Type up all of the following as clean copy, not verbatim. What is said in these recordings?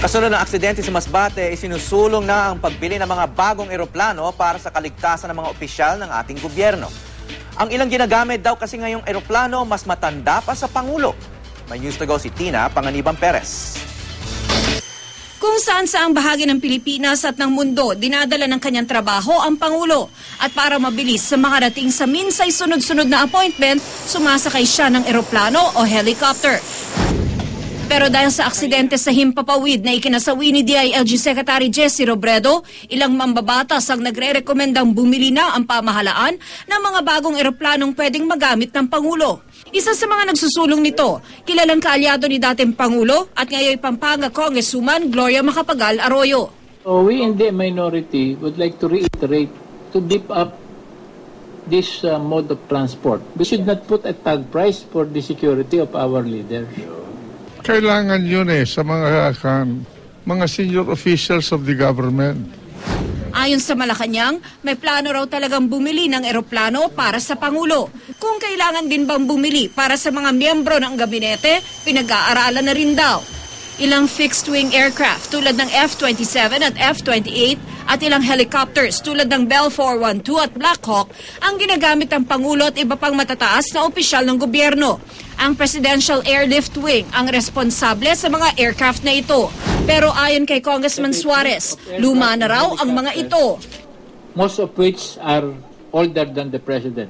Kasunod ng aksidente sa Masbate, isinusulong na ang pagbili ng mga bagong eroplano para sa kaligtasan ng mga opisyal ng ating gobyerno. Ang ilang ginagamit daw kasi ngayong eroplano mas matanda pa sa Pangulo. May news to go si Tina Panganiban Perez. Kung saan saang bahagi ng Pilipinas at ng mundo, dinadala ng kanyang trabaho ang Pangulo. At para mabilis sa makarating sa minsay sunod-sunod na appointment, sumasakay siya ng eroplano o helicopter. Pero dahil sa aksidente sa Himpapawid na ikinasawi ni DILG Secretary Jesse Robredo, ilang mambabatas ang nagre-rekomendang bumili na ang pamahalaan ng mga bagong eroplanong pwedeng magamit ng Pangulo. Isa sa mga nagsusulong nito, kilalang kaalyado ni dating Pangulo at ngayon Pampanga Congresswoman Gloria Macapagal Arroyo. So we in the minority would like to reiterate to beef up this mode of transport. We should not put a tag price for the security of our leaders. Kailangan yun sa mga senior officials of the government. Ayon sa Malacanang, may plano raw talagang bumili ng eroplano para sa Pangulo. Kung kailangan din bang bumili para sa mga miyembro ng gabinete, pinag-aaralan na rin daw. Ilang fixed-wing aircraft tulad ng F-27 at F-28 at ilang helicopters tulad ng Bell 412 at Black Hawk ang ginagamit ng Pangulo at iba pang matataas na opisyal ng gobyerno. Ang Presidential Airlift Wing ang responsable sa mga aircraft na ito. Pero ayon kay Congressman Suarez, luma na raw ang mga ito. Most of which are older than the President.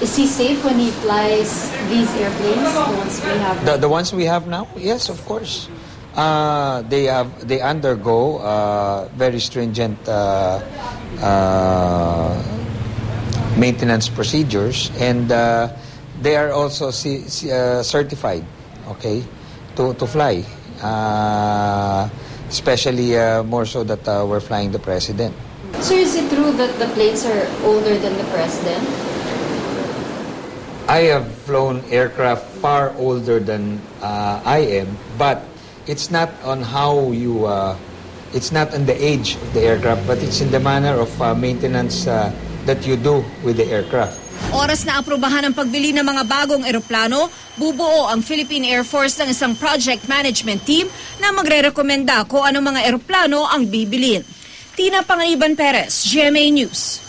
Is he safe when he flies these airplanes, the ones we have? The ones we have now? Yes, of course. They undergo very stringent maintenance procedures, and they are also certified, okay, to fly. Especially more so that we're flying the President. So is it true that the planes are older than the President? I have flown aircraft far older than I am, but it's not on how you, it's not on the age of the aircraft, but it's in the manner of maintenance that you do with the aircraft. Oras na aprubahan ang pagbili ng mga bagong eroplano, bubuo ang Philippine Air Force ng isang project management team na magre-rekomenda kung anong mga eroplano ang bibilin. Tina Panganiban Perez, GMA News.